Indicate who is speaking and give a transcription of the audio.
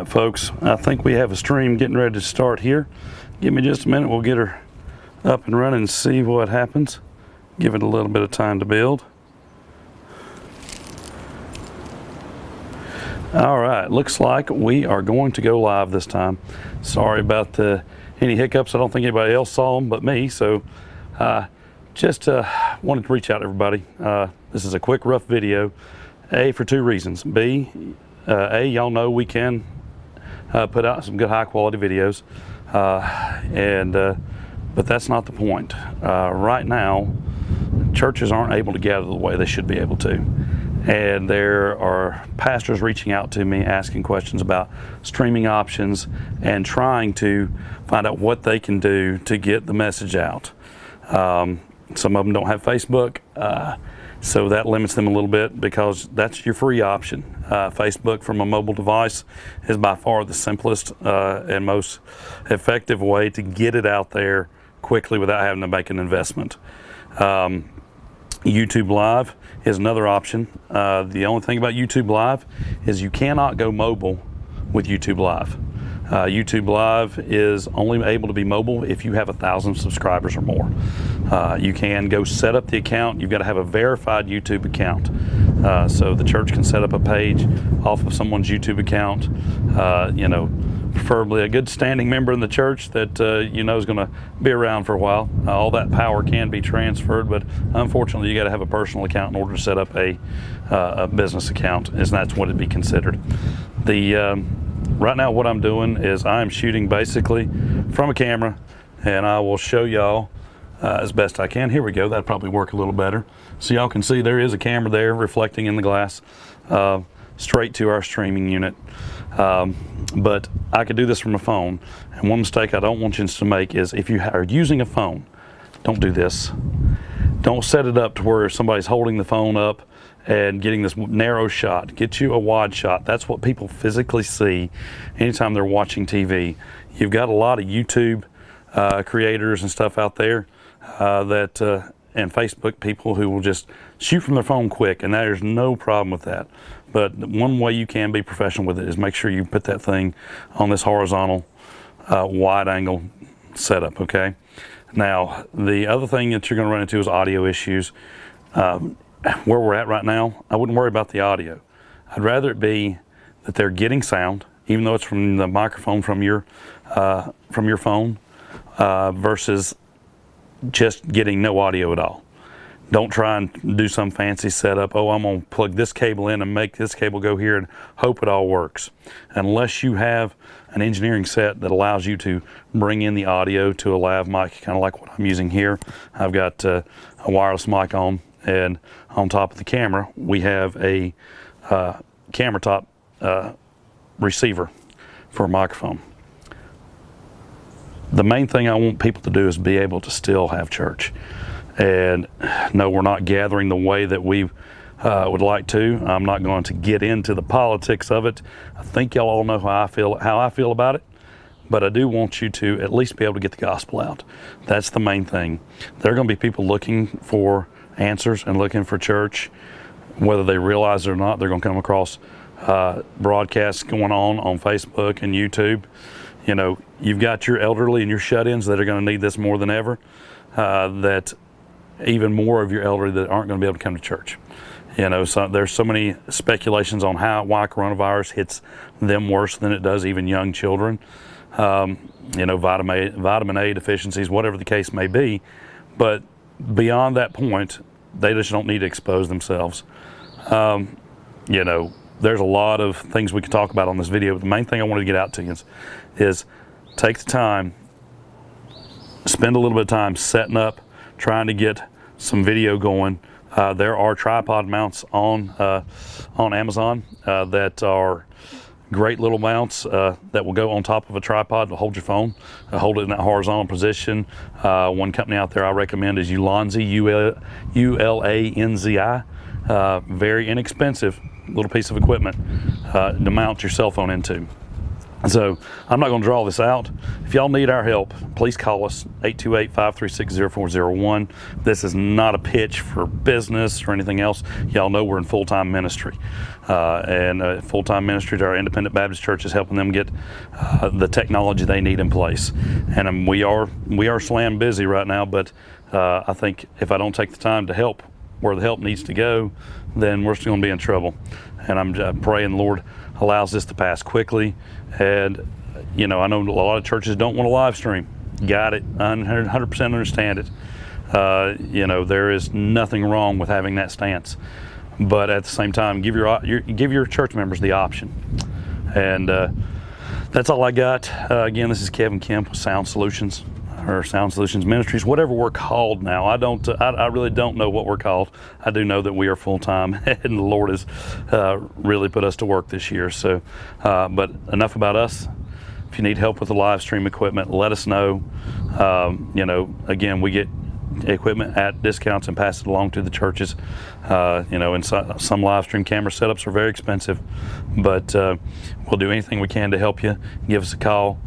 Speaker 1: folks, I think we have a stream getting ready to start here. Give me just a minute, we'll get her up and running and see what happens. Give it a little bit of time to build. All right, looks like we are going to go live this time. Sorry about any hiccups. I don't think anybody else saw them but me, so just wanted to reach out to everybody. This is a quick, rough video, A, for two reasons. B, y'all know we can put out some good, high-quality videos, but that's not the point. Right now, churches aren't able to gather the way they should be able to. And there are pastors reaching out to me asking questions about streaming options and trying to find out what they can do to get the message out. Some of them don't have Facebook, so that limits them a little bit because that's your free option. Facebook from a mobile device is by far the simplest and most effective way to get it out there quickly without having to make an investment. YouTube Live is another option. The only thing about YouTube Live is you cannot go mobile with YouTube Live. YouTube Live is only able to be mobile if you have 1,000 subscribers or more. You can go set up the account. You've got to have a verified YouTube account. So the church can set up a page off of someone's YouTube account. Preferably a good standing member in the church that is going to be around for a while. All that power can be transferred, but unfortunately you got to have a personal account in order to set up a business account, and that's what it'd be considered. Right now what I'm doing is I'm shooting basically from a camera, and I will show y'all as best I can. Here we go, that'd probably work a little better. So y'all can see there is a camera there reflecting in the glass straight to our streaming unit. But I could do this from a phone, and one mistake I don't want you to make is if you are using a phone, don't do this. Don't set it up to where somebody's holding the phone up and getting this narrow shot. Get you a wide shot. That's what people physically see anytime they're watching TV. You've got a lot of YouTube creators and stuff out there and Facebook people who will just shoot from their phone quick, and there's no problem with that. But one way you can be professional with it is make sure you put that thing on this horizontal wide angle setup, okay? Now, the other thing that you're gonna run into is audio issues. Where we're at right now, I wouldn't worry about the audio. I'd rather it be that they're getting sound, even though it's from the microphone from your phone, versus just getting no audio at all. Don't try and do some fancy setup. Oh, I'm going to plug this cable in and make this cable go here and hope it all works. Unless you have an engineering set that allows you to bring in the audio to a lav mic, kind of like what I'm using here. I've got a wireless mic on, and on top of the camera, we have a camera top receiver for a microphone. The main thing I want people to do is be able to still have church. And no, we're not gathering the way that we would like to. I'm not going to get into the politics of it. I think y'all all know how I feel about it. But I do want you to at least be able to get the gospel out. That's the main thing. There are going to be people looking for answers and looking for church. Whether they realize it or not, they're going to come across broadcasts going on Facebook and YouTube. You know, you've got your elderly and your shut-ins that are going to need this more than ever. That even more of your elderly that aren't going to be able to come to church. You know, so there's so many speculations on why coronavirus hits them worse than it does even young children. Vitamin A deficiencies, whatever the case may be. But beyond that point, they just don't need to expose themselves. There's a lot of things we could talk about on this video, but the main thing I wanted to get out to you is take the time, spend a little bit of time setting up, trying to get some video going. There are tripod mounts on Amazon that are great little mounts that will go on top of a tripod to hold your phone, hold it in that horizontal position. One company out there I recommend is Ulanzi, Ulanzi. Very inexpensive little piece of equipment to mount your cell phone into. So I'm not going to draw this out. If y'all need our help, please call us, 828-536-0401. This is not a pitch for business or anything else. Y'all know we're in full-time ministry. And full-time ministry to our independent Baptist church is helping them get the technology they need in place. And we are slam busy right now, but I think if I don't take the time to help where the help needs to go, then we're still going to be in trouble. And I'm praying the Lord allows this to pass quickly. And, I know a lot of churches don't want to live stream. Got it. 100% understand it. There is nothing wrong with having that stance. But at the same time, give your church members the option. And that's all I got. Again, this is Kevin Kemp with Sound Solutions, or Sound Solutions Ministries, whatever we're called now. I really don't know what we're called. I do know that we are full-time, and the Lord has really put us to work this year. So, but enough about us. If you need help with the live stream equipment, let us know. Again, we get equipment at discounts and pass it along to the churches. And some live stream camera setups are very expensive, but we'll do anything we can to help you. Give us a call.